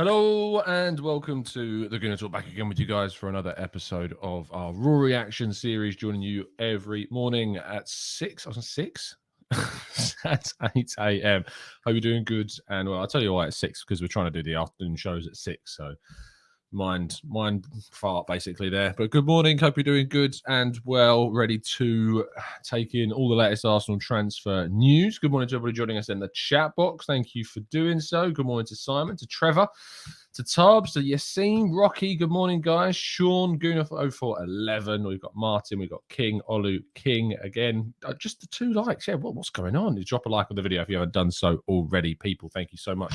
Hello and welcome to the Gooner Talk, back again with you guys for another episode of our Raw Reaction series, joining you every morning at 6. I was on 6? That's 8 a.m. Hope you're doing good. And well, I'll tell you why it's 6, because we're trying to do the afternoon shows at 6. So mind fart basically there. But good morning. Hope you're doing good and well, ready to take in all the latest Arsenal transfer news. Good morning to everybody joining us in the chat box. Thank you for doing so. Good morning to Simon, to Trevor, to Tarbs, to Yassine, Rocky. Good morning, guys. Sean, Gooner for 0411. We've got Martin, we've got King, Olu, King again. Just the 2 likes. Yeah, what's going on? You drop a like on the video if you haven't done so already, people. Thank you so much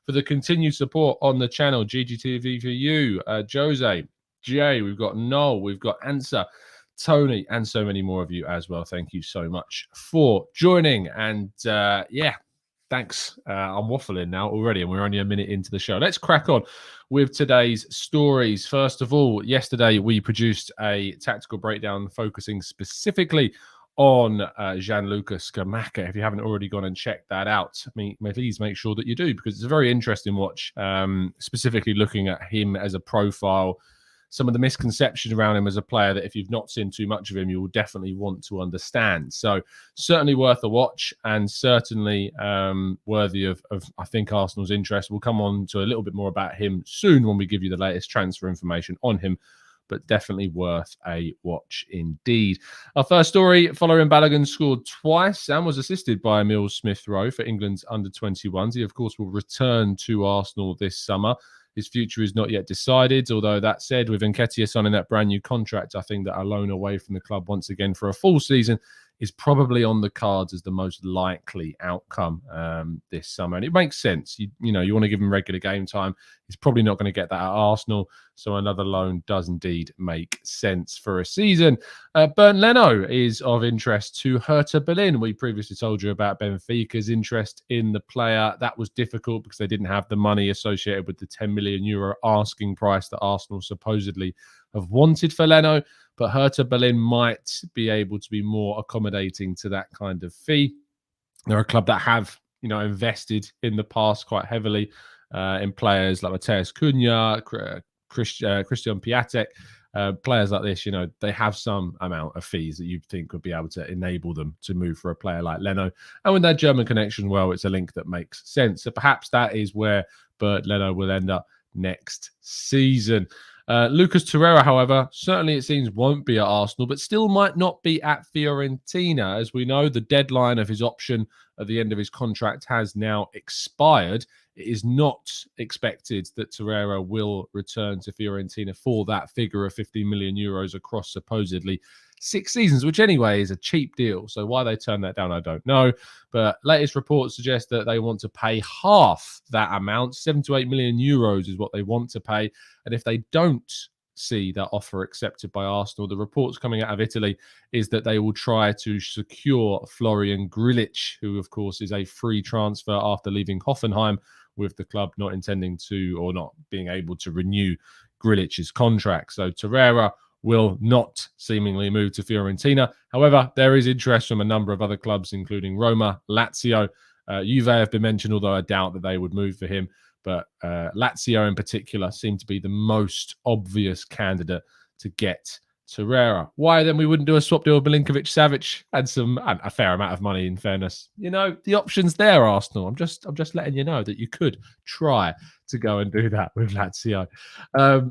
for the continued support on the channel. GGTV for you, Jose, Jay, we've got Noel, we've got Answer, Tony, and so many more of you as well. Thank you so much for joining. And yeah, thanks. I'm waffling now already, and we're only a minute into the show. Let's crack on with today's stories. First of all, yesterday we produced a tactical breakdown focusing specifically on Gianluca Scamacca. If you haven't already gone and checked that out, please make sure that you do, because it's a very interesting watch, specifically looking at him as a profile, some of the misconceptions around him as a player that if you've not seen too much of him, you will definitely want to understand. So certainly worth a watch, and certainly worthy of I think, Arsenal's interest. We'll come on to a little bit more about him soon when we give you the latest transfer information on him, but definitely worth a watch indeed. Our first story, following Balogun scored twice and was assisted by Emil Smith-Rowe for England's under-21s. He, of course, will return to Arsenal this summer. His future is not yet decided, although that said, with Nketiah signing that brand new contract, I think that a loan away from the club once again for a full season is probably on the cards as the most likely outcome this summer. And it makes sense. You want to give him regular game time. He's probably not going to get that at Arsenal, so another loan does indeed make sense for a season. Bernd Leno is of interest to Hertha Berlin. We previously told you about Benfica's interest in the player. That was difficult because they didn't have the money associated with the 10 million euro asking price that Arsenal supposedly have wanted for Leno. But Hertha Berlin might be able to be more accommodating to that kind of fee. They're a club that have, invested in the past quite heavily in players like Matheus Cunha, Christian Piatek, players like this. They have some amount of fees that you'd think would be able to enable them to move for a player like Leno. And with that German connection, well, it's a link that makes sense. So perhaps that is where Bernd Leno will end up next season. Lucas Torreira, however, certainly it seems won't be at Arsenal, but still might not be at Fiorentina. As we know, the deadline of his option at the end of his contract has now expired. It is not expected that Torreira will return to Fiorentina for that figure of 50 million euros across supposedly 6 seasons, which anyway is a cheap deal. So why they turned that down, I don't know. But latest reports suggest that they want to pay half that amount. 7 to 8 million euros is what they want to pay. And if they don't see that offer accepted by Arsenal, the reports coming out of Italy is that they will try to secure Florian Grillitsch, who of course is a free transfer after leaving Hoffenheim, with the club not intending to, or not being able to, renew Grillitsch's contract. So Torreira will not seemingly move to Fiorentina. However, there is interest from a number of other clubs, including Roma, Lazio. Juve have been mentioned, although I doubt that they would move for him. But Lazio in particular seem to be the most obvious candidate to get Torreira. Why then we wouldn't do a swap deal with Milinkovic-Savic and a fair amount of money, in fairness. The option's there, Arsenal. I'm just letting you know that you could try to go and do that with Lazio.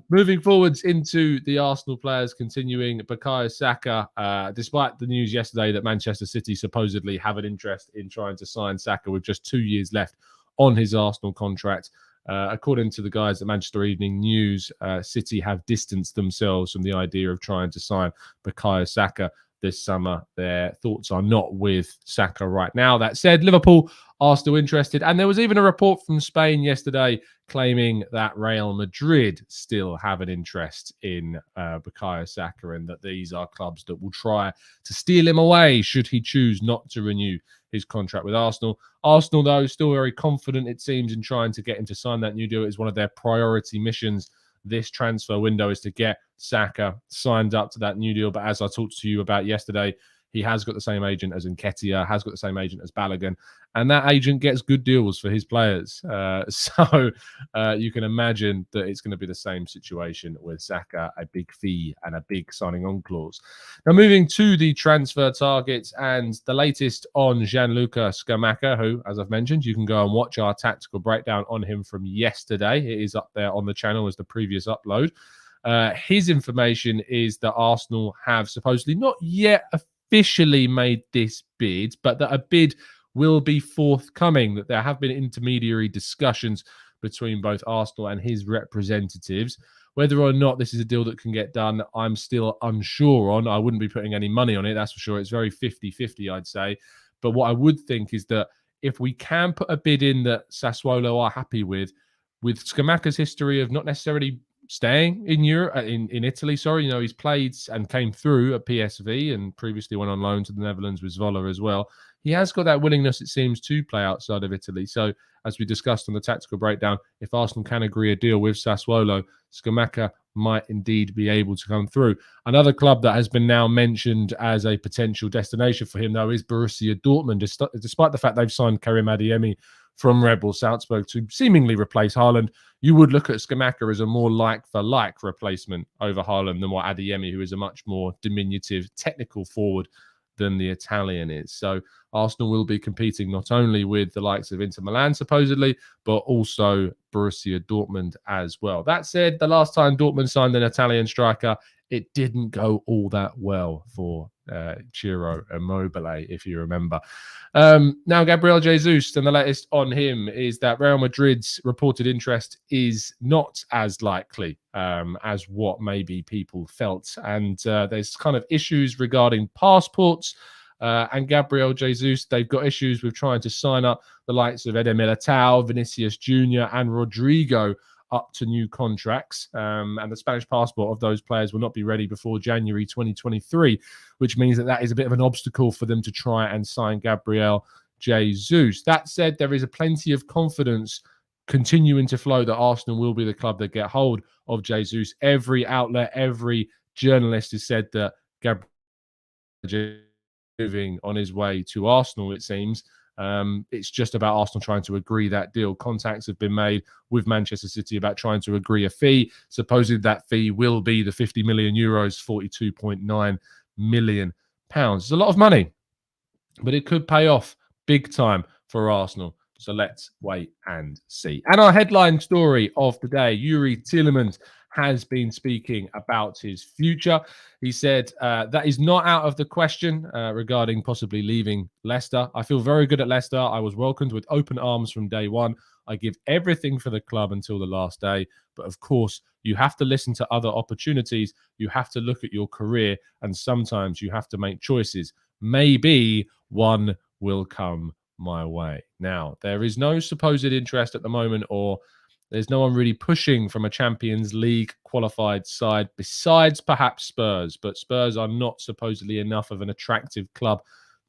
Moving forwards into the Arsenal players, continuing, Bukayo Saka, despite the news yesterday that Manchester City supposedly have an interest in trying to sign Saka with just 2 years left on his Arsenal contract. According to the guys at Manchester Evening News, City have distanced themselves from the idea of trying to sign Bukayo Saka this summer. Their thoughts are not with Saka right now. That said, Liverpool are still interested. And there was even a report from Spain yesterday claiming that Real Madrid still have an interest in Bukayo Saka, and that these are clubs that will try to steal him away should he choose not to renew his contract with Arsenal. Arsenal, though, still very confident, it seems, in trying to get him to sign that new deal. It's one of their priority missions this transfer window, is to get Saka signed up to that new deal. But as I talked to you about yesterday, he has got the same agent as Nketiah, has got the same agent as Balogun, and that agent gets good deals for his players. So you can imagine that it's going to be the same situation with Saka, a big fee and a big signing on clause. Now, moving to the transfer targets and the latest on Gianluca Scamacca, who, as I've mentioned, you can go and watch our tactical breakdown on him from yesterday. It is up there on the channel as the previous upload. His information is that Arsenal have supposedly not yet officially made this bid, but that a bid will be forthcoming, that there have been intermediary discussions between both Arsenal and his representatives. Whether or not this is a deal that can get done, I'm still unsure on. I wouldn't be putting any money on it, that's for sure. It's very 50-50, I'd say. But what I would think is that if we can put a bid in that Sassuolo are happy with Scamacca's history of not necessarily staying in Europe, in Italy, sorry. You know, he's played and came through at PSV and previously went on loan to the Netherlands with Zwolle as well. He has got that willingness, it seems, to play outside of Italy. So, as we discussed on the tactical breakdown, if Arsenal can agree a deal with Sassuolo, Scamacca might indeed be able to come through. Another club that has been now mentioned as a potential destination for him, though, is Borussia Dortmund, despite the fact they've signed Karim Adeyemi from Red Bull Salzburg to seemingly replace Haaland. You would look at Scamacca as a more like-for-like replacement over Haaland than what Adeyemi, who is a much more diminutive technical forward than the Italian is. So Arsenal will be competing not only with the likes of Inter Milan, supposedly, but also Borussia Dortmund as well. That said, the last time Dortmund signed an Italian striker, it didn't go all that well for Ciro Immobile, if you remember. Now, Gabriel Jesus, and the latest on him is that Real Madrid's reported interest is not as likely as what maybe people felt. And there's kind of issues regarding passports. And Gabriel Jesus, they've got issues with trying to sign up the likes of Eder Militao, Vinicius Jr. and Rodrigo up to new contracts. And the Spanish passport of those players will not be ready before January 2023, which means that is a bit of an obstacle for them to try and sign Gabriel Jesus. That said, there is a plenty of confidence continuing to flow that Arsenal will be the club that get hold of Jesus. Every outlet, every journalist has said that Gabriel Jesus moving on his way to Arsenal, it seems. It's just about Arsenal trying to agree that deal. Contacts have been made with Manchester City about trying to agree a fee. Supposedly that fee will be the 50 million euros, 42.9 million pounds. It's a lot of money, but it could pay off big time for Arsenal. So let's wait and see. And our headline story of the day, Youri Tielemans has been speaking about his future. He said that is not out of the question regarding possibly leaving Leicester. I feel very good at Leicester. I was welcomed with open arms from day one. I give everything for the club until the last day. But of course, you have to listen to other opportunities. You have to look at your career, and sometimes you have to make choices. Maybe one will come my way. Now, there is no supposed interest at the moment, or there's no one really pushing from a Champions League qualified side besides perhaps Spurs. But Spurs are not supposedly enough of an attractive club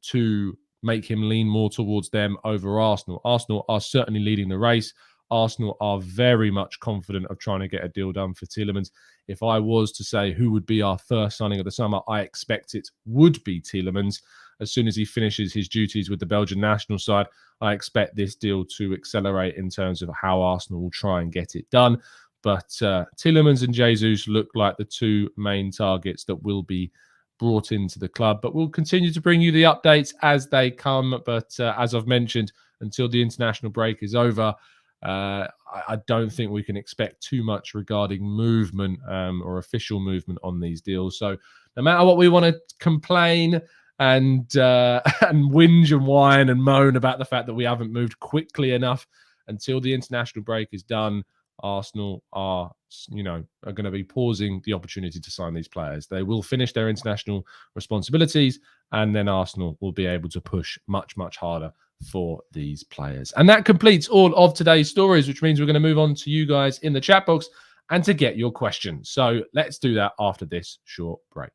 to make him lean more towards them over Arsenal. Arsenal are certainly leading the race. Arsenal are very much confident of trying to get a deal done for Tielemans. If I was to say who would be our first signing of the summer, I expect it would be Tielemans. As soon as he finishes his duties with the Belgian national side, I expect this deal to accelerate in terms of how Arsenal will try and get it done. But Tielemans and Jesus look like the two main targets that will be brought into the club. But we'll continue to bring you the updates as they come. But as I've mentioned, until the international break is over, I don't think we can expect too much regarding movement or official movement on these deals. So no matter what we want to complain and whinge and whine and moan about the fact that we haven't moved quickly enough, until the international break is done, Arsenal are going to be pausing the opportunity to sign these players. They will finish their international responsibilities, and then Arsenal will be able to push much, much harder for these players. And that completes all of today's stories, which means we're going to move on to you guys in the chat box and to get your questions. So let's do that after this short break.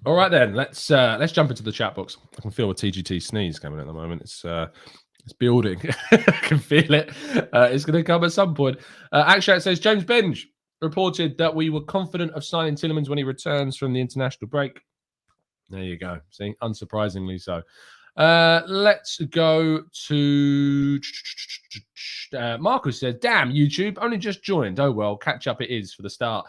All right then, let's jump into the chat box. I can feel a TGT sneeze coming at the moment. It's It's building. I can feel it. It's going to come at some point. Actually, it says James Benge reported that we were confident of signing Tielemans when he returns from the international break. There you go. See, unsurprisingly so. Let's go to Marcus says, damn, YouTube, only just joined. Oh, well, catch up it is for the start.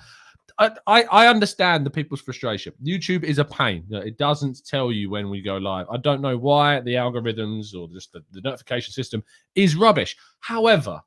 I understand the people's frustration. YouTube is a pain. It doesn't tell you when we go live. I don't know why the algorithms or just the notification system is rubbish. However,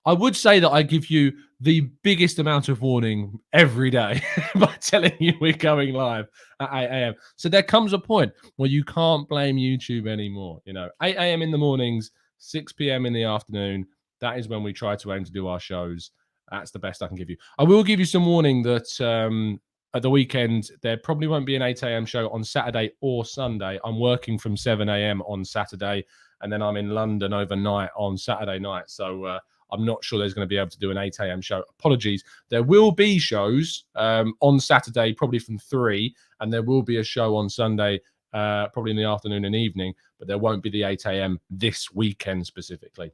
I would say that I give you the biggest amount of warning every day by telling you we're going live at 8 a.m. So there comes a point where you can't blame YouTube anymore. 8 a.m. in the mornings, 6 p.m. in the afternoon. That is when we try to aim to do our shows. That's the best I can give you. I will give you some warning that at the weekend, there probably won't be an 8 a.m. show on Saturday or Sunday. I'm working from 7 a.m. on Saturday, and then I'm in London overnight on Saturday night. So I'm not sure there's going to be able to do an 8 a.m. show. Apologies. There will be shows on Saturday, probably from 3, and there will be a show on Sunday, probably in the afternoon and evening, but there won't be the 8 a.m. this weekend specifically.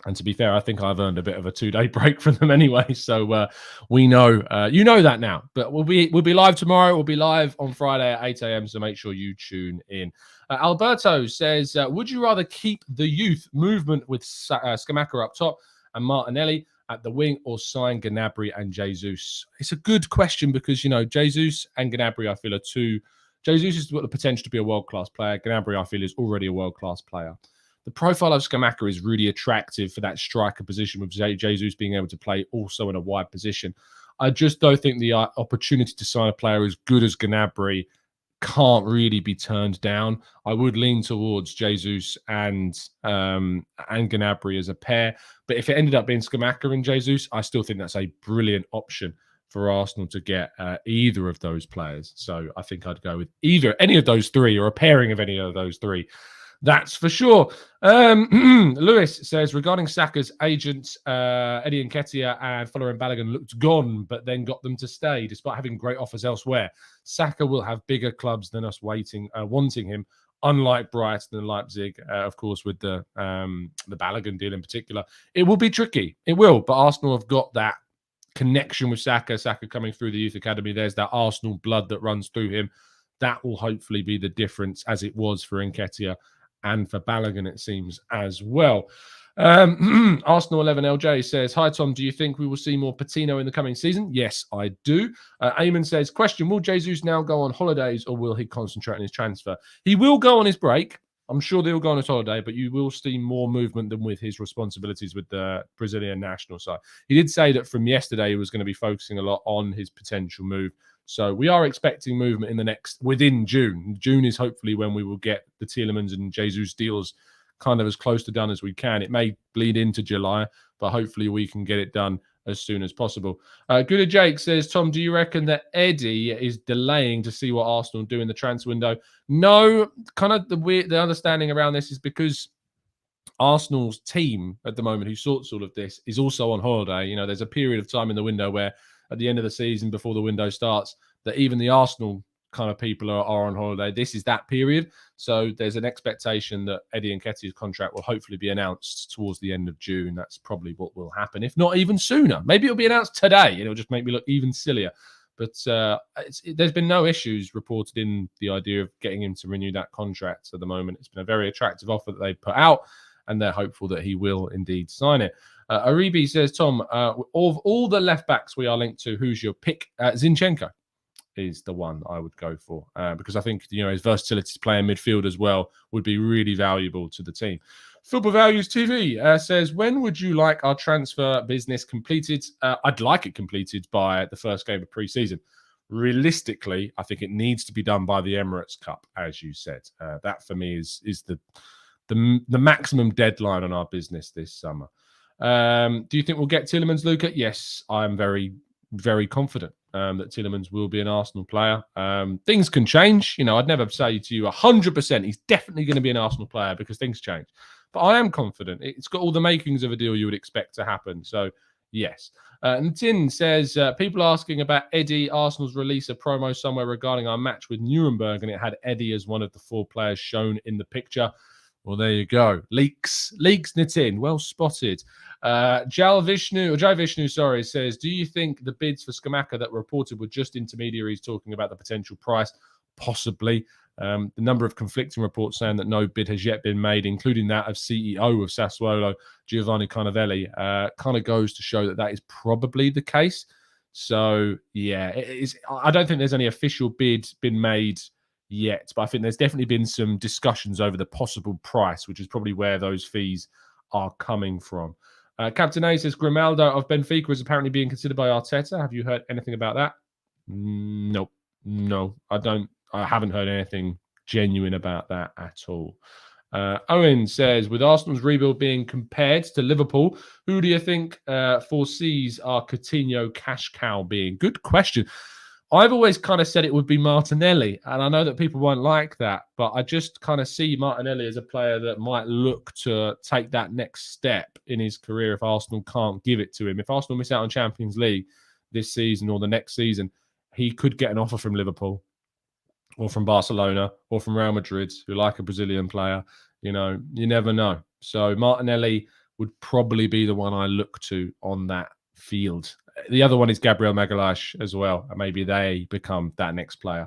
And to be fair, I think I've earned a bit of a 2-day break from them anyway. So we know, you know that now. But we'll be live tomorrow. We'll be live on Friday at 8 a.m. So make sure you tune in. Alberto says, would you rather keep the youth movement with Scamacca up top and Martinelli at the wing, or sign Gnabry and Jesus? It's a good question because, Jesus and Gnabry, I feel, are two. Jesus has got the potential to be a world-class player. Gnabry, I feel, is already a world-class player. The profile of Scamacca is really attractive for that striker position, with Jesus being able to play also in a wide position. I just don't think the opportunity to sign a player as good as Gnabry can't really be turned down. I would lean towards Jesus and Gnabry as a pair. But if it ended up being Scamacca and Jesus, I still think that's a brilliant option for Arsenal to get either of those players. So I think I'd go with any of those three, or a pairing of any of those three. That's for sure. Lewis says, regarding Saka's agents, Eddie Nketiah and Folarin Balogun looked gone, but then got them to stay despite having great offers elsewhere. Saka will have bigger clubs than us wanting him, unlike Brighton and Leipzig, of course, with the Balogun deal in particular. It will be tricky. It will, but Arsenal have got that connection with Saka coming through the youth academy. There's that Arsenal blood that runs through him. That will hopefully be the difference, as it was for Nketiah and for Balogun, it seems, as well. Arsenal 11 LJ says, hi, Tom. Do you think we will see more Patino in the coming season? Yes, I do. Eamon says, question, will Jesus now go on holidays, or will he concentrate on his transfer? He will go on his break. I'm sure they'll go on his holiday, but you will see more movement than with his responsibilities with the Brazilian national side. He did say that from yesterday he was going to be focusing a lot on his potential move. So we are expecting movement within June. June is hopefully when we will get the Tielemans and Jesus deals kind of as close to done as we can. It may bleed into July, but hopefully we can get it done as soon as possible. Gooner Jake says, Tom, do you reckon that Eddie is delaying to see what Arsenal do in the transfer window? No, kind of the understanding around this is because Arsenal's team at the moment, who sorts all of this, is also on holiday. There's a period of time in the window where at the end of the season, before the window starts, that even the Arsenal kind of people are on holiday. This is that period. So there's an expectation that Eddie Nketiah's contract will hopefully be announced towards the end of June. That's probably what will happen, if not even sooner. Maybe it'll be announced today. It'll just make me look even sillier. But there's been no issues reported in the idea of getting him to renew that contract at the moment. It's been a very attractive offer that they've put out, and they're hopeful that he will indeed sign it. Aribi says, Tom, of all the left backs we are linked to, who's your pick? Zinchenko is the one I would go for, because I think his versatility to play in midfield as well would be really valuable to the team. Football Values TV says, when would you like our transfer business completed? I'd like it completed by the first game of pre-season. Realistically, I think it needs to be done by the Emirates Cup, as you said. That for me is the maximum deadline on our business this summer. Do you think we'll get Tielemans, Luca? Yes, I'm very, very confident that Tielemans will be an Arsenal player. Things can change. I'd never say to you 100% he's definitely going to be an Arsenal player, because things change. But I am confident. It's got all the makings of a deal you would expect to happen. So, yes. And Tin says, people asking about Eddie. Arsenal's release a promo somewhere regarding our match with Nuremberg, and it had Eddie as one of the 4 players shown in the picture. Well, there you go. Leaks, Nitin. Well spotted. Jai Vishnu, says, do you think the bids for Scamacca that were reported were just intermediaries talking about the potential price? Possibly. The number of conflicting reports saying that no bid has yet been made, including that of CEO of Sassuolo, Giovanni Carnavelli, kind of goes to show that that is probably the case. So, yeah, I don't think there's any official bid been made yet, but I think there's definitely been some discussions over the possible price, which is probably where those fees are coming from. Captain A says, Grimaldo of Benfica is apparently being considered by Arteta. Have you heard anything about that? Nope. No, I don't. I haven't heard anything genuine about that at all. Owen says, with Arsenal's rebuild being compared to Liverpool, who do you think foresees our Coutinho cash cow being? Good question. I've always kind of said it would be Martinelli, and I know that people won't like that, but I just kind of see Martinelli as a player that might look to take that next step in his career if Arsenal can't give it to him. If Arsenal miss out on Champions League this season or the next season, he could get an offer from Liverpool or from Barcelona or from Real Madrid, who like a Brazilian player. You know, you never know. So Martinelli would probably be the one I look to on that field. The other one is Gabriel Magalhaes as well, and maybe they become that next player.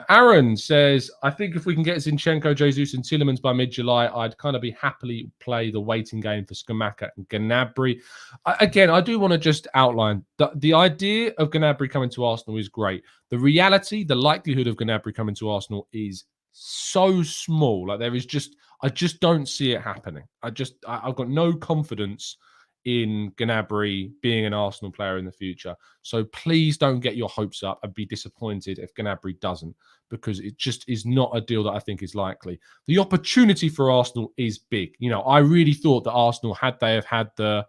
Aaron says, I think if we can get Zinchenko, Jesus, and Tielemans by mid-July, I'd kind of be happily play the waiting game for Scamacca and Gnabry. Again, I do want to just outline the idea of Gnabry coming to Arsenal is great. The reality, the likelihood of Gnabry coming to Arsenal is so small. Like I just don't see it happening. I've got no confidence in Gnabry being an Arsenal player in the future. So please don't get your hopes up and be disappointed if Gnabry doesn't, because it just is not a deal that I think is likely. The opportunity for Arsenal is big. You know, I really thought that Arsenal, had they have had I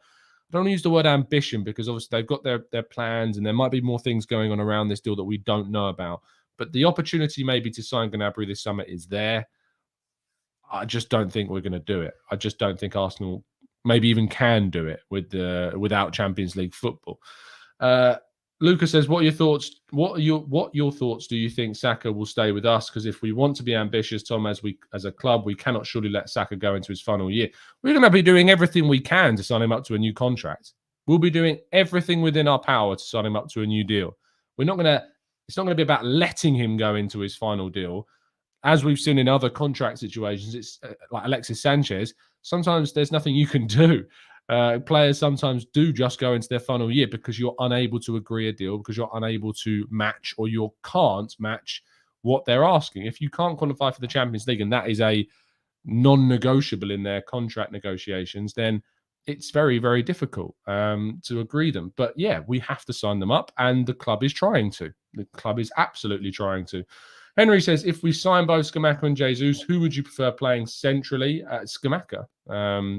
don't want to use the word ambition, because obviously they've got their plans and there might be more things going on around this deal that we don't know about. But the opportunity maybe to sign Gnabry this summer is there. I just don't think we're going to do it. I just don't think Arsenal maybe even can do it without Champions League football. Lucas says, what are your thoughts? What your thoughts do you think Saka will stay with us? Because if we want to be ambitious, Tom, as a club, we cannot surely let Saka go into his final year. We're going to be doing everything we can to sign him up to a new contract. We'll be doing everything within our power to sign him up to a new deal. It's not going to be about letting him go into his final deal. As we've seen in other contract situations, it's like Alexis Sanchez. Sometimes there's nothing you can do. Players sometimes do just go into their final year because you're unable to agree a deal, because you're unable to match, or you can't match what they're asking. If you can't qualify for the Champions League, and that is a non-negotiable in their contract negotiations, then it's very, very difficult to agree them. But yeah, we have to sign them up, and the club is trying to. The club is absolutely trying to. Henry says, if we sign both Scamacca and Jesus, who would you prefer playing centrally at Scamacca?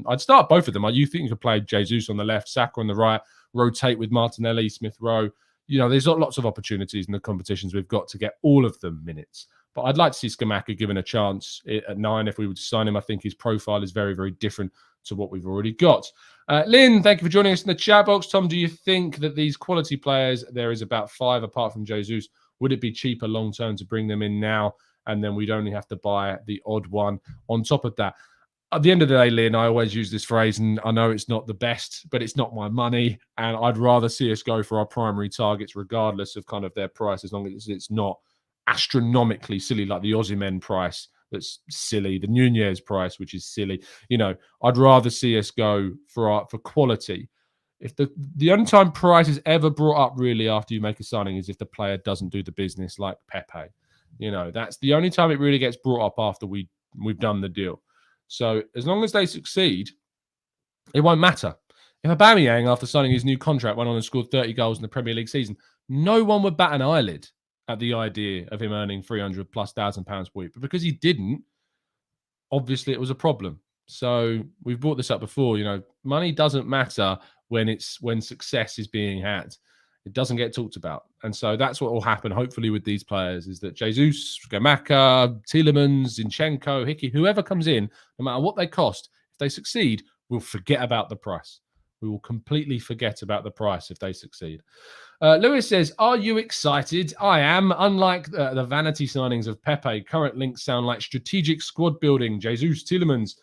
I'd start both of them. You think you could play Jesus on the left, Saka on the right, rotate with Martinelli, Smith Rowe. You know, there's lots of opportunities in the competitions we've got to get all of them minutes. But I'd like to see Scamacca given a chance at 9. If we were to sign him, I think his profile is very, very different to what we've already got. Lynn, thank you for joining us in the chat box. Tom, do you think that these quality players, there is about 5 apart from Jesus, would it be cheaper long-term to bring them in now, and then we'd only have to buy the odd one on top of that? At the end of the day, Lynn, I always use this phrase, and I know it's not the best, but it's not my money, and I'd rather see us go for our primary targets regardless of kind of their price, as long as it's not astronomically silly, like the Osimhen price that's silly, the Nunez price, which is silly. You know, I'd rather see us go for quality. If the only time price is ever brought up really after you make a signing is if the player doesn't do the business, like Pepe. You know, that's the only time it really gets brought up after we've done the deal. So as long as they succeed, it won't matter. If Aubameyang, after signing his new contract, went on and scored 30 goals in the Premier League season, no one would bat an eyelid at the idea of him earning £300,000+ per week. But because he didn't, obviously it was a problem. So we've brought this up before. You know, money doesn't matter when success is being had. It doesn't get talked about. And so that's what will happen, hopefully, with these players, is that Jesus, Scamacca, Tielemans, Zinchenko, Hickey, whoever comes in, no matter what they cost, if they succeed, we'll forget about the price. We will completely forget about the price if they succeed. Lewis says, are you excited? I am. Unlike the vanity signings of Pepe, current links sound like strategic squad building. Jesus, Tielemans,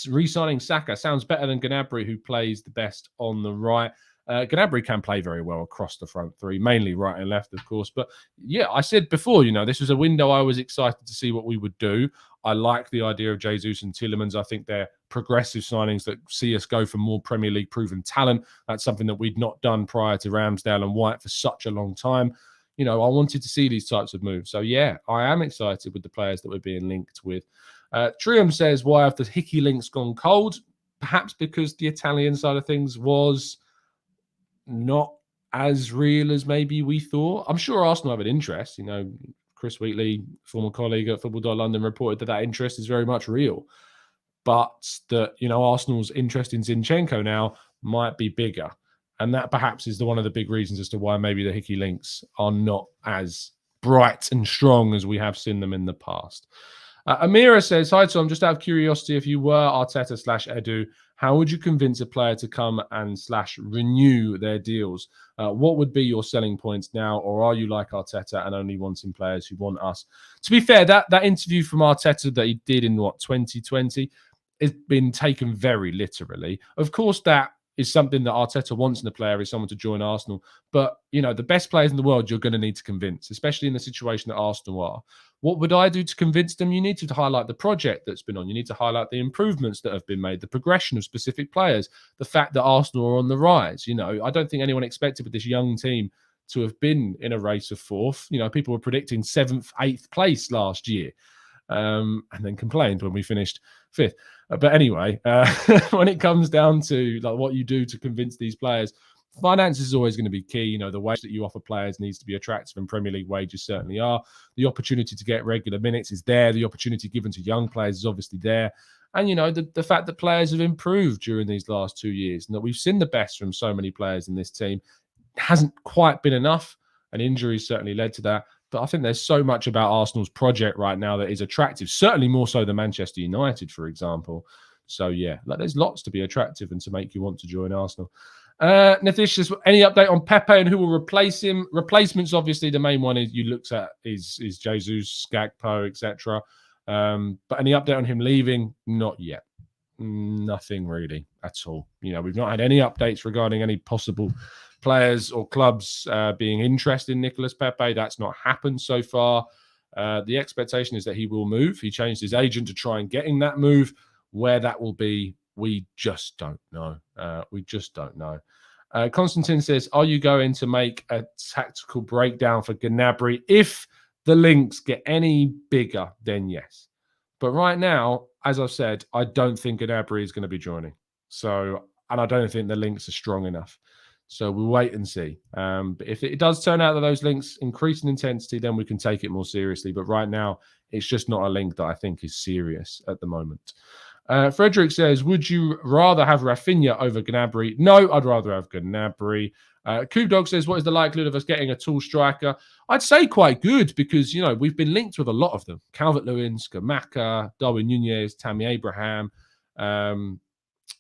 re-signing Saka sounds better than Gnabry, who plays the best on the right. Gnabry can play very well across the front three, mainly right and left, of course. But yeah, I said before, this was a window I was excited to see what we would do. I like the idea of Jesus and Tielemans. I think they're progressive signings that see us go for more Premier League proven talent. That's something that we'd not done prior to Ramsdale and White for such a long time. I wanted to see these types of moves. So yeah, I am excited with the players that we're being linked with. Trium says, why have the Hickey links gone cold? Perhaps because the Italian side of things was not as real as maybe we thought. I'm sure Arsenal have an interest. Chris Wheatley, former colleague at Football.London, reported that interest is very much real. But that, Arsenal's interest in Zinchenko now might be bigger. And that perhaps is one of the big reasons as to why maybe the Hickey links are not as bright and strong as we have seen them in the past. Amira says, hi Tom, just out of curiosity, if you were Arteta/Edu, how would you convince a player to come and /renew their deals? What would be your selling points now? Or are you like Arteta and only wanting players who want us? To be fair, that interview from Arteta that he did in 2020 has been taken very literally. Of course, that is something that Arteta wants in a player, is someone to join Arsenal. But, the best players in the world, you're going to need to convince, especially in the situation that Arsenal are. What would I do to convince them? You need to highlight the project that's been on. You need to highlight the improvements that have been made, the progression of specific players, the fact that Arsenal are on the rise. I don't think anyone expected with this young team to have been in a race of fourth. People were predicting 7th, 8th place last year. And then complained when we finished 5th. But anyway, when it comes down to what you do to convince these players, finance is always going to be key. The wage that you offer players needs to be attractive, and Premier League wages certainly are. The opportunity to get regular minutes is there. The opportunity given to young players is obviously there. And, the fact that players have improved during these last 2 years and that we've seen the best from so many players in this team hasn't quite been enough. And injuries certainly led to that. But I think there's so much about Arsenal's project right now that is attractive, certainly more so than Manchester United, for example. So, yeah, there's lots to be attractive and to make you want to join Arsenal. Nithish says, any update on Pepe and who will replace him? Replacements, obviously, the main one you looked at is Jesus, Gakpo, etc. But any update on him leaving? Not yet. Nothing really at all. We've not had any updates regarding any possible players or clubs being interested in Nicolas Pepe. That's not happened so far. The expectation is that he will move. He changed his agent to try and getting that move. Where that will be, we just don't know. Constantine says, are you going to make a tactical breakdown for Gnabry? If the links get any bigger, then yes. But right now, as I've said, I don't think Gnabry is going to be joining. And I don't think the links are strong enough. So we'll wait and see. But if it does turn out that those links increase in intensity, then we can take it more seriously. But right now, it's just not a link that I think is serious at the moment. Frederick says, would you rather have Rafinha over Gnabry? No, I'd rather have Gnabry. Dog says, what is the likelihood of us getting a tall striker? I'd say quite good because, we've been linked with a lot of them. Calvert-Lewin, Scamacca, Darwin Nunez, Tammy Abraham,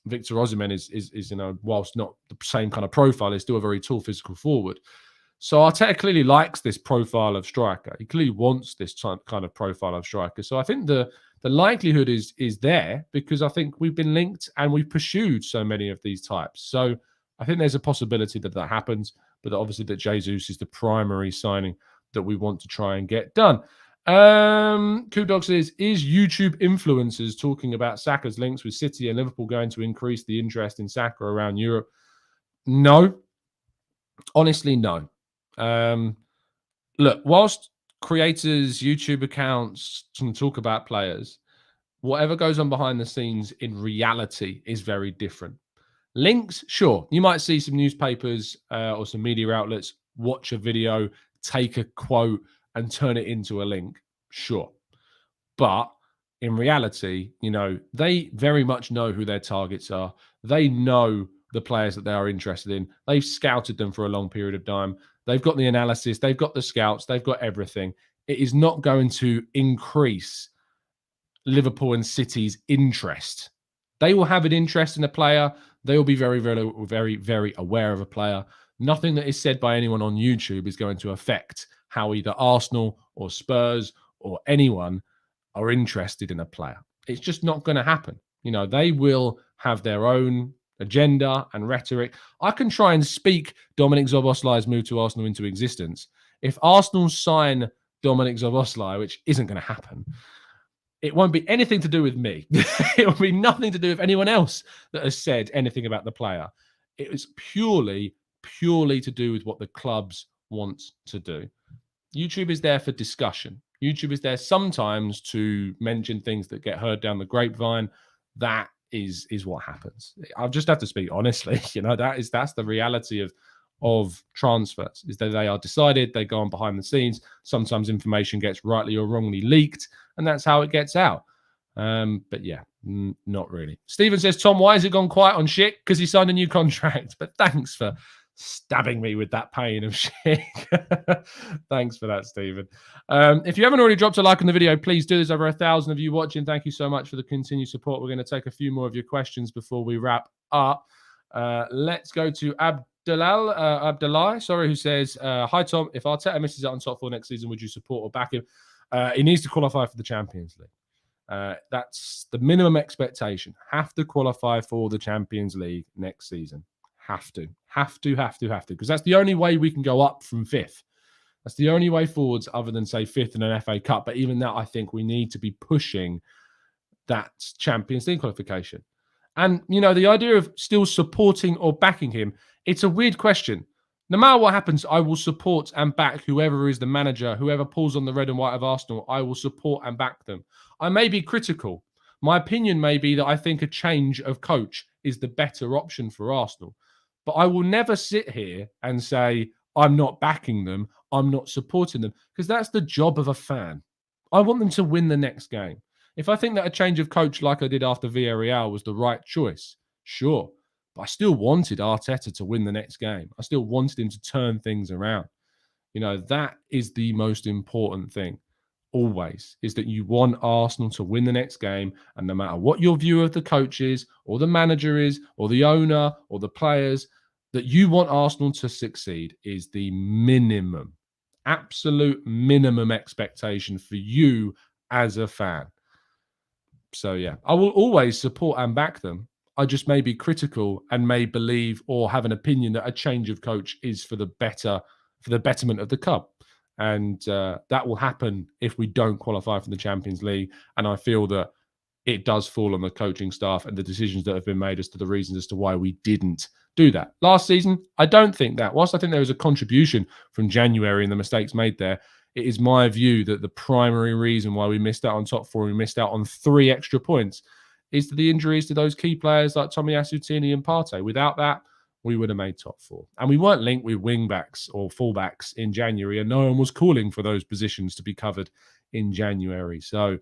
Victor Osimhen is whilst not the same kind of profile, is still a very tall physical forward. So Arteta clearly likes this profile of striker. He clearly wants this kind of profile of striker. So I think the likelihood is there because I think we've been linked and we've pursued so many of these types. So I think there's a possibility that happens, but obviously that Jesus is the primary signing that we want to try and get done. Dog says, is YouTube influencers talking about Saka's links with City and Liverpool going to increase the interest in Saka around Europe? No. Honestly, no. Look, whilst creators, YouTube accounts can talk about players, whatever goes on behind the scenes in reality is very different. Links, sure. You might see some newspapers or some media outlets watch a video, take a quote, and turn it into a link. Sure. But in reality, they very much know who their targets are. They know the players that they are interested in. They've scouted them for a long period of time. They've got the analysis. They've got the scouts. They've got everything. It is not going to increase Liverpool and City's interest. They will have an interest in a player. they will be very, very, very, very aware of a player. Nothing that is said by anyone on YouTube is going to affect how either Arsenal or Spurs or anyone are interested in a player. It's just not going to happen. You know, they will have their own agenda and rhetoric. I can try and speak Dominik Szoboszlai's move to Arsenal into existence. If Arsenal sign Dominik Szoboszlai, which isn't going to happen, it won't be anything to do with me. It will be nothing to do with anyone else that has said anything about the player. It is purely to do with what the clubs want to do. YouTube is there for discussion. YouTube is there sometimes to mention things that get heard down the grapevine. That is what happens. I'll just have to speak honestly. You know, that's the reality of transfers, is that they are decided, they go on behind the scenes. Sometimes information gets rightly or wrongly leaked, and that's how it gets out. But yeah, not really. Stephen says, Tom, why has it gone quiet on Schick? Because he signed a new contract. But thanks for stabbing me with that pain of Schick. Thanks for that, Stephen. If you haven't already dropped a like on the video, please do. There's over 1,000 of you watching. Thank you so much for the continued support. We're going to take a few more of your questions before we wrap up. Let's go to Abdullah, who says, hi, Tom. If Arteta misses out on top 4 next season, would you support or back him? He needs to qualify for the Champions League. That's the minimum expectation. Have to qualify for the Champions League next season. Have to. Because that's the only way we can go up from 5th. That's the only way forwards other than, say, 5th in an FA Cup. But even that, I think we need to be pushing that Champions League qualification. And, you know, the idea of still supporting or backing him, it's a weird question. No matter what happens, I will support and back whoever is the manager, whoever pulls on the red and white of Arsenal, I will support and back them. I may be critical. My opinion may be that I think a change of coach is the better option for Arsenal. But I will never sit here and say, I'm not backing them, I'm not supporting them, because that's the job of a fan. I want them to win the next game. If I think that a change of coach like I did after Villarreal was the right choice, sure. But I still wanted Arteta to win the next game. I still wanted him to turn things around. You know, that is the most important thing. Always, is that you want Arsenal to win the next game, and no matter what your view of the coach is, or the manager is, or the owner, or the players, that you want Arsenal to succeed is the minimum, absolute minimum expectation for you as a fan. So yeah, I will always support and back them. I just may be critical and may believe or have an opinion that a change of coach is for the betterment of the club. And that will happen if we don't qualify for the Champions League. And I feel that it does fall on the coaching staff and the decisions that have been made as to the reasons as to why we didn't do that. Last season, I don't think that. Whilst I think there was a contribution from January and the mistakes made there, it is my view that the primary reason why we missed out on top 4, we missed out on 3 extra points, is the injuries to those key players like Tomiyasu, Tierney and Partey. Without that, we would have made top 4. And we weren't linked with wing-backs or full-backs in January, and no one was calling for those positions to be covered in January. So,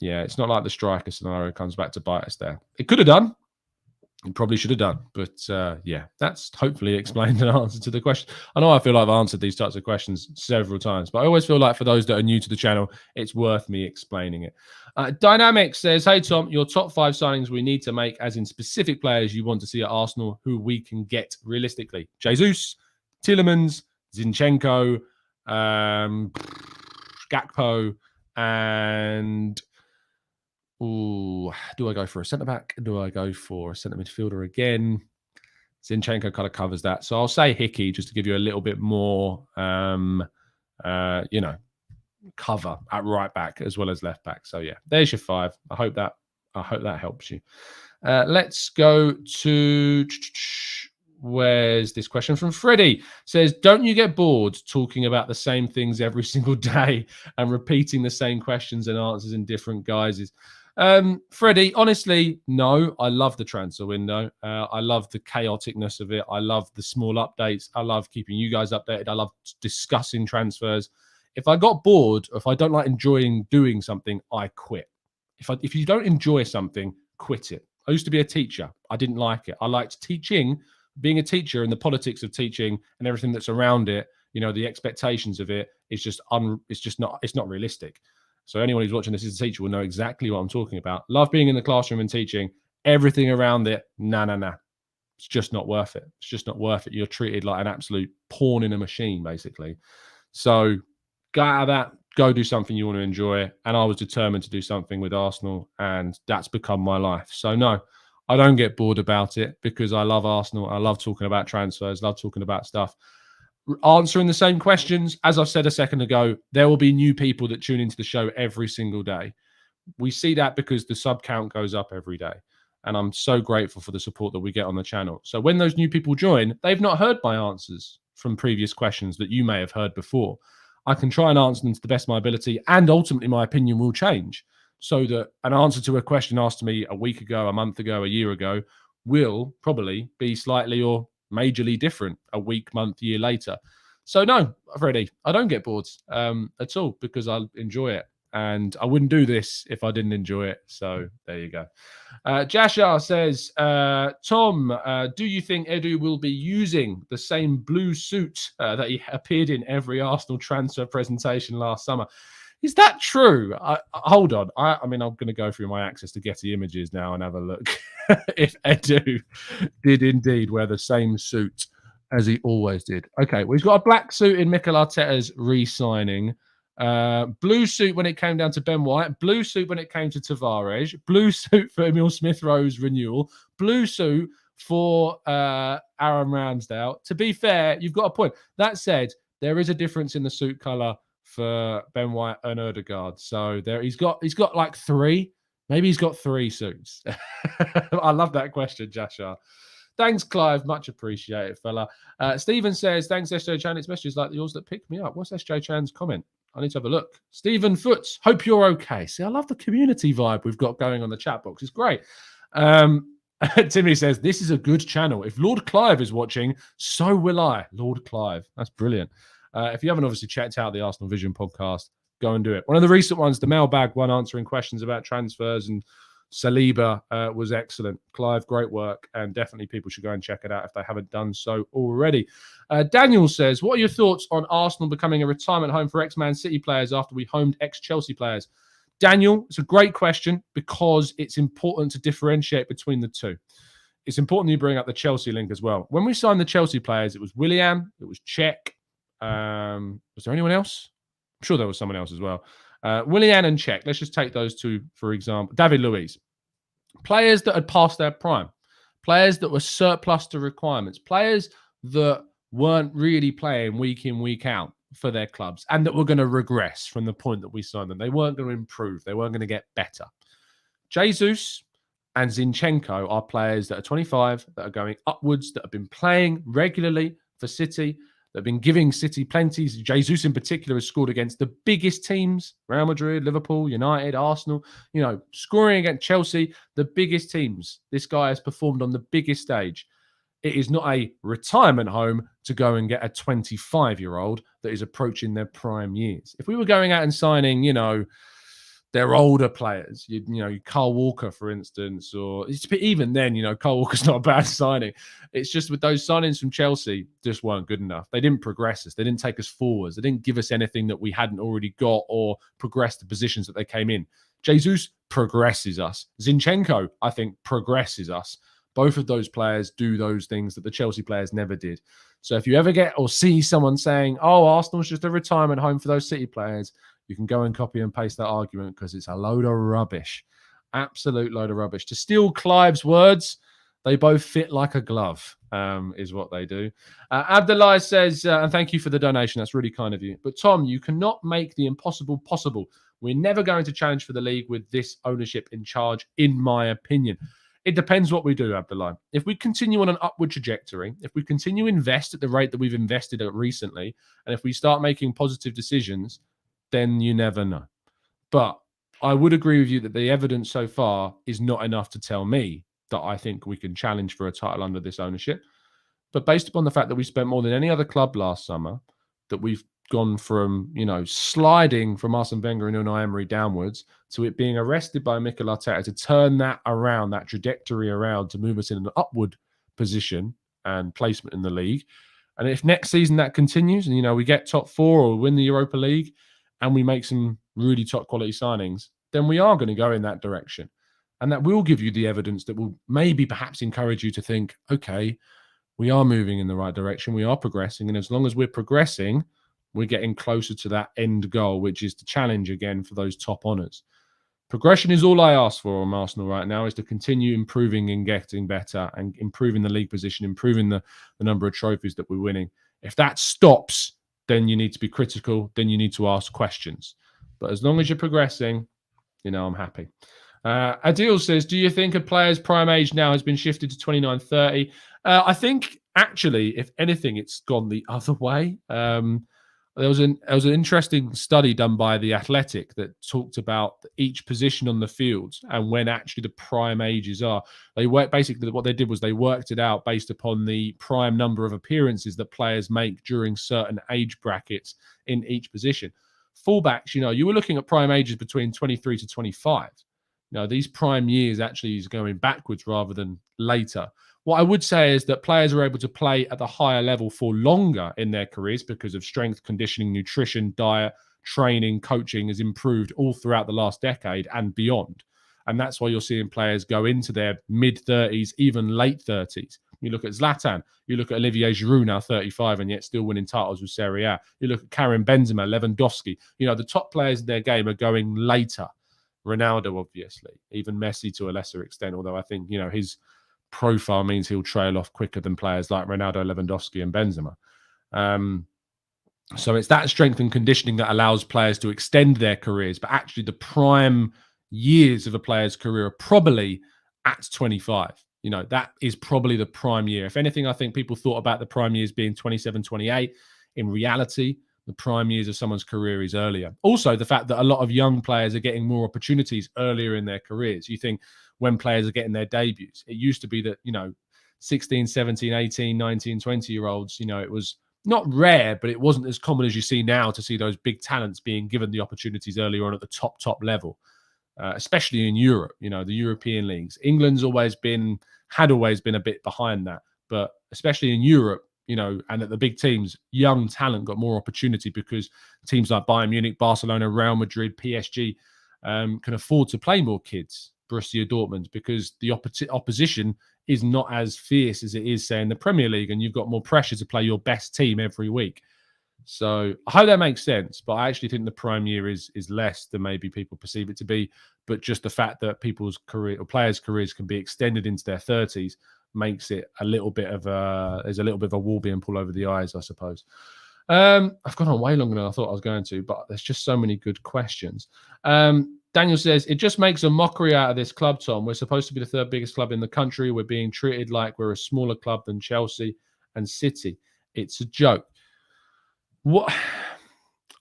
yeah, it's not like the striker scenario comes back to bite us there. It could have done. It probably should have done. But, yeah, that's hopefully explained an answer to the question. I know I feel like I've answered these types of questions several times, but I always feel like for those that are new to the channel, it's worth me explaining it. Dynamic says, hey, Tom, your top 5 signings we need to make, as in specific players you want to see at Arsenal who we can get realistically. Jesus, Tielemans, Zinchenko, Gakpo, and... Ooh, do I go for a centre-back? Do I go for a centre midfielder again? Zinchenko kind of covers that. So I'll say Hickey just to give you a little bit more, you know, cover at right back as well as left back. So yeah, there's your 5. I hope that helps you. Let's go to where's this question from Freddie. Says, don't you get bored talking about the same things every single day and repeating the same questions and answers in different guises? Freddie, honestly, no. I love the transfer window. I love the chaoticness of it. I love the small updates. I love keeping you guys updated. I love discussing transfers. If I got bored, if I don't like enjoying doing something, I quit. If you don't enjoy something, quit it. I used to be a teacher. I didn't like it. I liked teaching, being a teacher, and the politics of teaching and everything that's around it. You know, the expectations of it is just it's not realistic. So anyone who's watching this as a teacher will know exactly what I'm talking about. Love being in the classroom and teaching. everything around it, nah. It's just not worth it. It's just not worth it. You're treated like an absolute pawn in a machine, basically. So go out of that, go do something you want to enjoy. And I was determined to do something with Arsenal, and that's become my life. So no, I don't get bored about it because I love Arsenal. I love talking about transfers, love talking about stuff. Answering the same questions, as I said a second ago, there will be new people that tune into the show every single day. We see that because the sub count goes up every day. And I'm so grateful for the support that we get on the channel. So when those new people join, they've not heard my answers from previous questions that you may have heard before. I can try and answer them to the best of my ability, and ultimately my opinion will change, so that an answer to a question asked to me a week ago, a month ago, a year ago will probably be slightly or majorly different a week, month, year later. So no, Freddie, I don't get bored at all because I enjoy it. And I wouldn't do this if I didn't enjoy it. So there you go. Jashar says, Tom, do you think Edu will be using the same blue suit that he appeared in every Arsenal transfer presentation last summer? Is that true? Hold on. I mean, I'm going to go through my access to Getty Images now and have a look if Edu did indeed wear the same suit as he always did. Okay, well, he's got a black suit in Mikel Arteta's re-signing. Blue suit when it came down to Ben White, blue suit when it came to Tavares, blue suit for Emil Smith-Rowe's renewal, blue suit for Aaron Ramsdale. To be fair, you've got a point. That said, there is a difference in the suit colour for Ben White and Ødegaard. So there he's got like three. Maybe he's got three suits. I love that question, Jashar. Thanks, Clive. Much appreciated, fella. Stephen says, thanks, SJ Chan. It's messages like yours that picked me up. What's SJ Chan's comment? I need to have a look. Stephen Foots, hope you're okay. See, I love the community vibe we've got going on the chat box. It's great. Timmy says, this is a good channel. If Lord Clive is watching, so will I. Lord Clive. That's brilliant. If you haven't obviously checked out the Arsenal Vision podcast, go and do it. One of the recent ones, the mailbag one, answering questions about transfers and Saliba was excellent. Clive, great work, and definitely people should go and check it out if they haven't done so already. Daniel says, what are your thoughts on Arsenal becoming a retirement home for ex-Man City players after we homed ex-Chelsea players? Daniel, it's a great question because it's important to differentiate between the two. It's important you bring up the Chelsea link as well. When we signed the Chelsea players, it was Willian, it was Cech. Was there anyone else? I'm sure there was someone else as well. Willian and Cech. Let's just take those two, for example. David Luiz. Players that had passed their prime. Players that were surplus to requirements. Players that weren't really playing week in, week out for their clubs and that were going to regress from the point that we signed them. They weren't going to improve. They weren't going to get better. Jesus and Zinchenko are players that are 25, that are going upwards, that have been playing regularly for City, that have been giving City plenty. Jesus in particular has scored against the biggest teams, Real Madrid, Liverpool, United, Arsenal, scoring against Chelsea, the biggest teams. This guy has performed on the biggest stage. It is not a retirement home to go and get a 25-year-old that is approaching their prime years. If we were going out and signing, their older players, Carl Walker, for instance, or even then, Carl Walker's not a bad signing. It's just with those signings from Chelsea, just weren't good enough. They didn't progress us. They didn't take us forwards. They didn't give us anything that we hadn't already got or progress the positions that they came in. Jesus progresses us. Zinchenko, I think, progresses us. Both of those players do those things that the Chelsea players never did. So if you ever get or see someone saying, oh, Arsenal's just a retirement home for those City players, you can go and copy and paste that argument because it's a load of rubbish. Absolute load of rubbish. To steal Clive's words, they both fit like a glove, is what they do. Abdullah says, and thank you for the donation. That's really kind of you. But Tom, you cannot make the impossible possible. We're never going to challenge for the league with this ownership in charge, in my opinion. It depends what we do, Abdullah. If we continue on an upward trajectory, if we continue to invest at the rate that we've invested at recently, and if we start making positive decisions, then you never know. But I would agree with you that the evidence so far is not enough to tell me that I think we can challenge for a title under this ownership. But based upon the fact that we spent more than any other club last summer, that we've gone from, sliding from Arsene Wenger and Unai Emery downwards to it being arrested by Mikel Arteta to turn that around, that trajectory around, to move us in an upward position and placement in the league. And if next season that continues and, we get top four or win the Europa League and we make some really top quality signings, then we are going to go in that direction. And that will give you the evidence that will maybe perhaps encourage you to think, okay, we are moving in the right direction. We are progressing. And as long as we're progressing, we're getting closer to that end goal, which is to challenge again for those top honours. Progression is all I ask for on Arsenal right now, is to continue improving and getting better and improving the league position, improving the number of trophies that we're winning. If that stops, then you need to be critical. Then you need to ask questions. But as long as you're progressing, I'm happy. Adil says, do you think a player's prime age now has been shifted to 29, 30? I think, actually, if anything, it's gone the other way. There was an interesting study done by The Athletic that talked about each position on the field and when actually the prime ages are. Basically, what they did was they worked it out based upon the prime number of appearances that players make during certain age brackets in each position. Fullbacks, you were looking at prime ages between 23 to 25. These prime years actually is going backwards rather than later. What I would say is that players are able to play at the higher level for longer in their careers because of strength, conditioning, nutrition, diet, training, coaching has improved all throughout the last decade and beyond. And that's why you're seeing players go into their mid-30s, even late 30s. You look at Zlatan, you look at Olivier Giroud, now 35 and yet still winning titles with Serie A. You look at Karim Benzema, Lewandowski. The top players in their game are going later. Ronaldo, obviously, even Messi to a lesser extent, although I think, his profile means he'll trail off quicker than players like Ronaldo, Lewandowski and Benzema. So it's that strength and conditioning that allows players to extend their careers. But actually the prime years of a player's career are probably at 25. That is probably the prime year. If anything, I think people thought about the prime years being 27, 28. In reality, the prime years of someone's career is earlier. Also, the fact that a lot of young players are getting more opportunities earlier in their careers. You think when players are getting their debuts, it used to be that, 16, 17, 18, 19, 20-year-olds, it was not rare, but it wasn't as common as you see now to see those big talents being given the opportunities earlier on at the top level, especially in Europe, the European leagues. England's had always been a bit behind that, but especially in Europe, and at the big teams, young talent got more opportunity because teams like Bayern Munich, Barcelona, Real Madrid, PSG can afford to play more kids, Borussia Dortmund, because the opposition is not as fierce as it is, say, in the Premier League, and you've got more pressure to play your best team every week. So I hope that makes sense, but I actually think the prime year is less than maybe people perceive it to be. But just the fact that people's career or players' careers can be extended into their 30s makes it there's a little bit of a wall being pulled over the eyes, I suppose. I've gone on way longer than I thought I was going to, but there's just so many good questions. Daniel says, it just makes a mockery out of this club, Tom. We're supposed to be the third biggest club in the country. We're being treated like we're a smaller club than Chelsea and City. It's a joke. What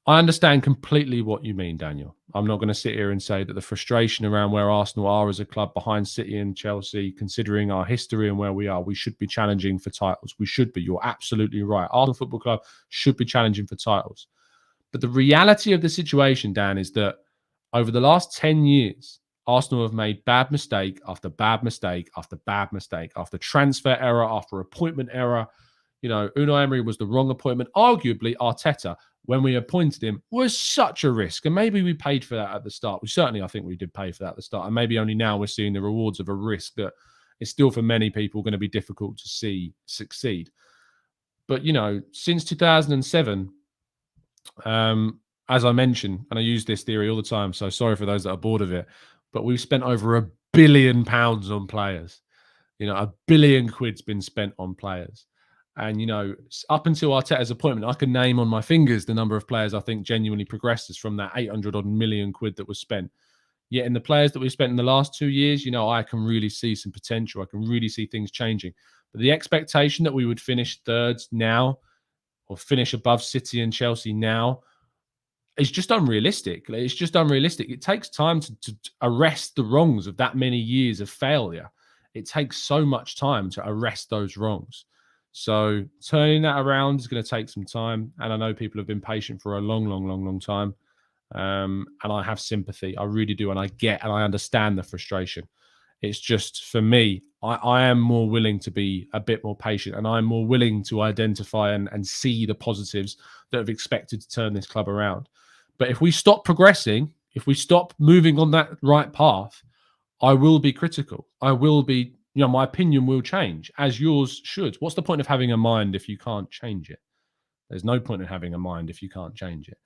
I understand completely what you mean, Daniel. I'm not going to sit here and say that the frustration around where Arsenal are as a club behind City and Chelsea, considering our history and where we are, we should be challenging for titles. We should be. You're absolutely right. Arsenal Football Club should be challenging for titles. But the reality of the situation, Dan, is that over the last 10 years, Arsenal have made bad mistake after bad mistake after bad mistake, after transfer error, after appointment error. Unai Emery was the wrong appointment. Arguably, Arteta, when we appointed him, was such a risk. And maybe we paid for that at the start. I think we did pay for that at the start. And maybe only now we're seeing the rewards of a risk that is still, for many people, going to be difficult to see succeed. But, since 2007, as I mentioned, and I use this theory all the time, so sorry for those that are bored of it, but we've spent over £1 billion on players. £1 billion been spent on players. And, up until Arteta's appointment, I can name on my fingers the number of players I think genuinely progressed from that 800 odd million quid that was spent. Yet in the players that we've spent in the last 2 years, I can really see some potential. I can really see things changing. But the expectation that we would finish thirds now or finish above City and Chelsea now is just unrealistic. It's just unrealistic. It takes time to arrest the wrongs of that many years of failure. It takes so much time to arrest those wrongs. So turning that around is going to take some time. And I know people have been patient for a long time. And I have sympathy. I really do. And I understand the frustration. It's just, for me, I am more willing to be a bit more patient, and I'm more willing to identify and see the positives that have expected to turn this club around. But if we stop progressing, if we stop moving on that right path, I will be critical. I will be, my opinion will change, as yours should. What's the point of having a mind if you can't change it? There's no point in having a mind if you can't change it.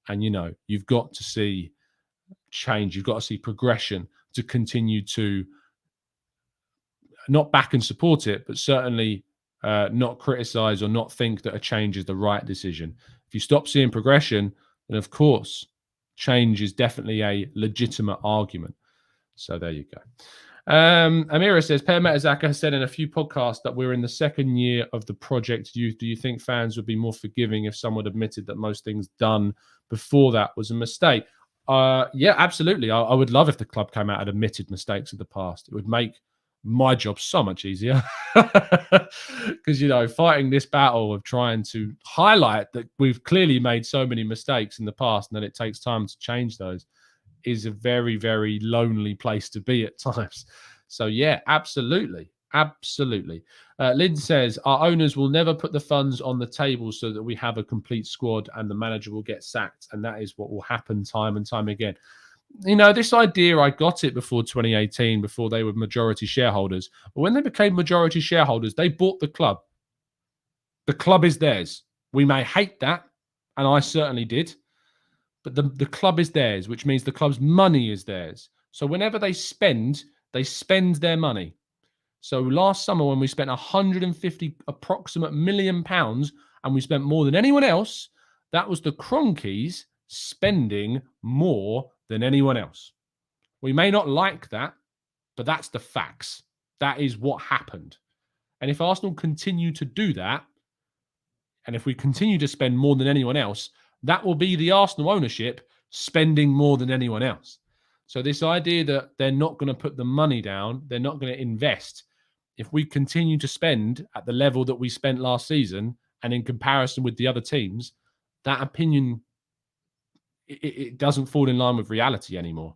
And, you've got to see change. You've got to see progression to continue to not back and support it, but certainly not criticize or not think that a change is the right decision. If you stop seeing progression, then of course, change is definitely a legitimate argument. So there you go. Amira says, Per Mertesacker has said in a few podcasts that we're in the second year of the project youth. Do you think fans would be more forgiving if someone admitted that most things done before that was a mistake? Yeah, absolutely. I would love if the club came out and admitted mistakes of the past. It would make my job so much easier because, fighting this battle of trying to highlight that we've clearly made so many mistakes in the past and that it takes time to change those is a very, very lonely place to be at times. So yeah, absolutely. Absolutely. Lynn says, our owners will never put the funds on the table so that we have a complete squad and the manager will get sacked. And that is what will happen time and time again. This idea, I got it before 2018, before they were majority shareholders. But when they became majority shareholders, they bought the club. The club is theirs. We may hate that, and I certainly did. But the club is theirs, which means the club's money is theirs. So whenever they spend their money. So last summer when we spent 150 approximate million pounds and we spent more than anyone else, that was the Cronkies spending more than anyone else. We may not like that, but that's the facts. That is what happened. And if Arsenal continue to do that, and if we continue to spend more than anyone else, that will be the Arsenal ownership spending more than anyone else. So this idea that they're not going to put the money down, they're not going to invest. If we continue to spend at the level that we spent last season and in comparison with the other teams, that opinion, it doesn't fall in line with reality anymore.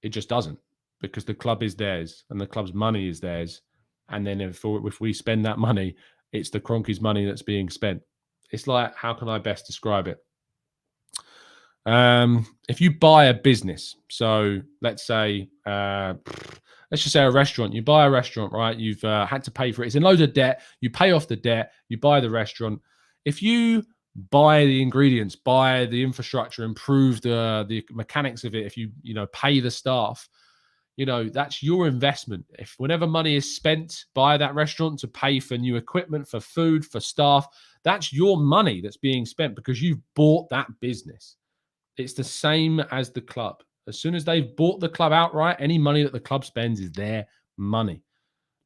It just doesn't, because the club is theirs and the club's money is theirs. And then if we spend that money, it's the Cronkies' money that's being spent. It's like, how can I best describe it? If you buy a business, so let's say, let's just say a restaurant. You buy a restaurant, right? You've had to pay for it. It's in loads of debt. You pay off the debt. You buy the restaurant. If you buy the ingredients, buy the infrastructure, improve the mechanics of it, if you pay the staff, that's your investment. If whenever money is spent by that restaurant to pay for new equipment, for food, for staff, that's your money that's being spent because you've bought that business. It's the same as the club. As soon as they've bought the club outright, any money that the club spends is their money.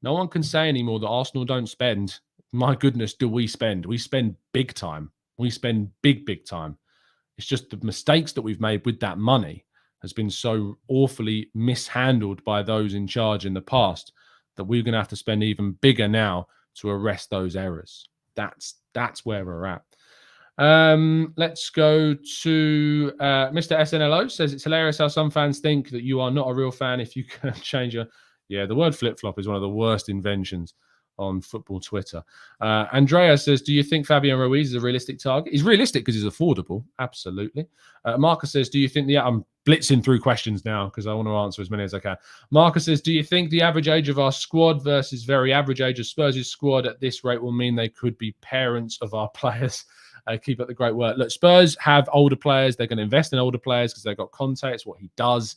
No one can say anymore that Arsenal don't spend. My goodness, do we spend? We spend big time. We spend big time. It's just the mistakes that we've made with that money has been so awfully mishandled by those in charge in the past that we're going to have to spend even bigger now to arrest those errors. That's where we're at. Let's go to Mr. SNLO. Says it's hilarious how some fans think that you are not a real fan if you can change your... Yeah, the word flip-flop is one of the worst inventions on football Twitter. Andrea says, do you think Fabian Ruiz is a realistic target? He's realistic because he's affordable. Absolutely. Marcus says, do you think I'm blitzing through questions now because I want to answer as many as I can. Marcus says, do you think the average age of our squad versus very average age of Spurs' squad at this rate will mean they could be parents of our players? Keep up the great work. Look, Spurs have older players. They're going to invest in older players because they've got Conte. It's what he does.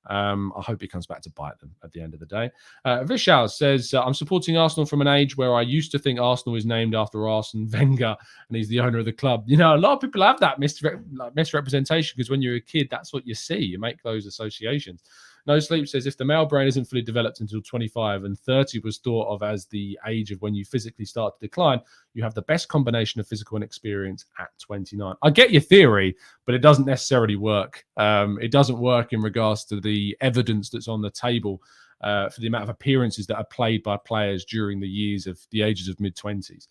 I hope he comes back to bite them at the end of the day. Vishal says, I'm supporting Arsenal from an age where I used to think Arsenal is named after Arsene Wenger and he's the owner of the club. A lot of people have that misrepresentation because when you're a kid, that's what you see. You make those associations. No Sleep says, if the male brain isn't fully developed until 25 and 30 was thought of as the age of when you physically start to decline, you have the best combination of physical and experience at 29. I get your theory, but it doesn't necessarily work. It doesn't work in regards to the evidence that's on the table for the amount of appearances that are played by players during the ages of mid-20s.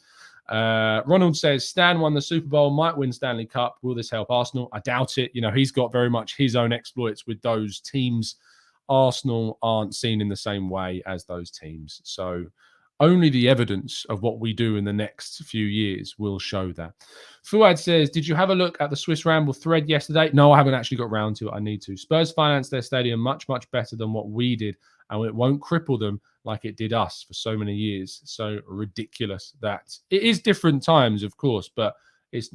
Ronald says, Stan won the Super Bowl, might win Stanley Cup. Will this help Arsenal? I doubt it. He's got very much his own exploits with those teams. Arsenal aren't seen in the same way as those teams. So only the evidence of what we do in the next few years will show that. Fuad says, did you have a look at the Swiss Ramble thread yesterday? No, I haven't actually got round to it. I need to. Spurs financed their stadium much, much better than what we did, and it won't cripple them like it did us for so many years. So ridiculous that it is different times, of course, but it's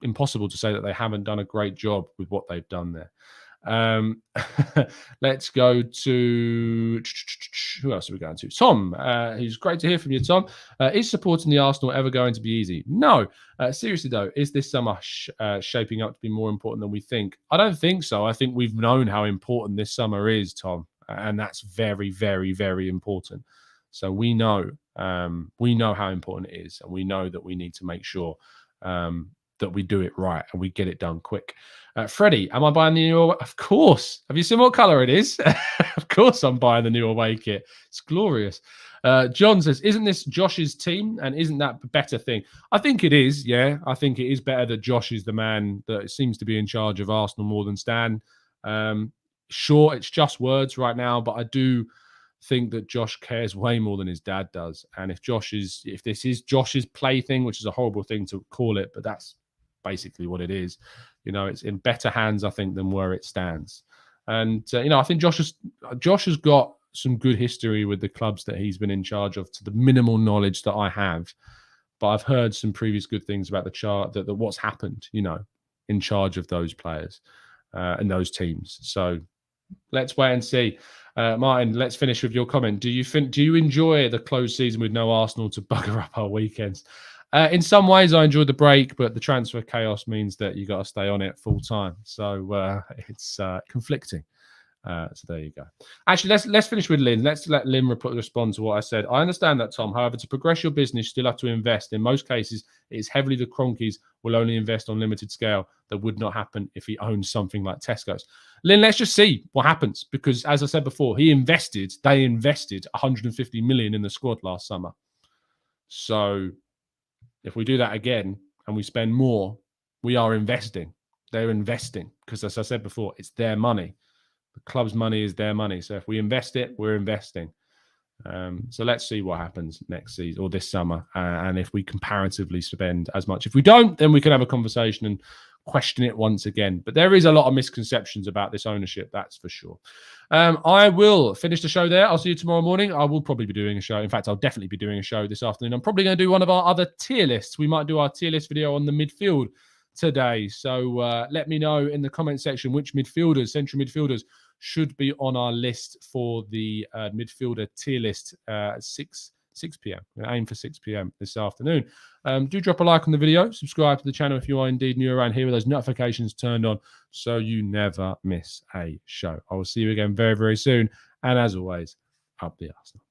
impossible to say that they haven't done a great job with what they've done there. Let's go to who else are we going to? Tom. Who's great to hear from you, Tom. Is supporting the Arsenal ever going to be easy? No. Seriously though, is this summer shaping up to be more important than we think? I don't think so. I think we've known how important this summer is, Tom, and that's very, very, very important. So we know how important it is, and we know that we need to make sure that we do it right and we get it done quick. Freddie, am I buying the new? Of course. Have you seen what color it is? Of course I'm buying the new away kit. It's glorious. John says, isn't this Josh's team? And isn't that a better thing? I think it is, yeah. I think it is better that Josh is the man that seems to be in charge of Arsenal more than Stan. Sure, it's just words right now, but I do think that Josh cares way more than his dad does. And if this is Josh's plaything, which is a horrible thing to call it, but that's basically what it is. You know, it's in better hands, I think, than where it stands. And I think Josh has got some good history with the clubs that he's been in charge of, to the minimal knowledge that I have. But I've heard some previous good things about that what's happened, in charge of those players and those teams. So let's wait and see. Martin, let's finish with your comment. Do you enjoy the closed season with no Arsenal to bugger up our weekends? In some ways, I enjoyed the break, but the transfer chaos means that you got to stay on it full time. So it's conflicting. So there you go. Actually, let's finish with Lynn. Let's let Lynn respond to what I said. I understand that, Tom. However, to progress your business, you still have to invest. In most cases, it is heavily the Cronkies will only invest on limited scale. That would not happen if he owns something like Tesco's. Lynn, let's just see what happens. Because as I said before, they invested 150 million in the squad last summer. So if we do that again and we spend more, we are investing. They're investing because, as I said before, it's their money. The club's money is their money. So if we invest it, we're investing. So let's see what happens next season or this summer. And if we comparatively spend as much. If we don't, then we can have a conversation and question it once again. But there is a lot of misconceptions about this ownership, that's for sure. I will finish the show there. I'll see you tomorrow morning. I will probably be doing a show. In fact, I'll definitely be doing a show this afternoon. I'm probably going to do one of our other tier lists. We might do our tier list video on the midfield today. So let me know in the comment section which central midfielders, should be on our list for the midfielder tier list at 6 p.m. We're aim for 6 p.m. this afternoon. Do drop a like on the video. Subscribe to the channel if you are indeed new around here with those notifications turned on so you never miss a show. I will see you again very, very soon. And as always, up the Arsenal.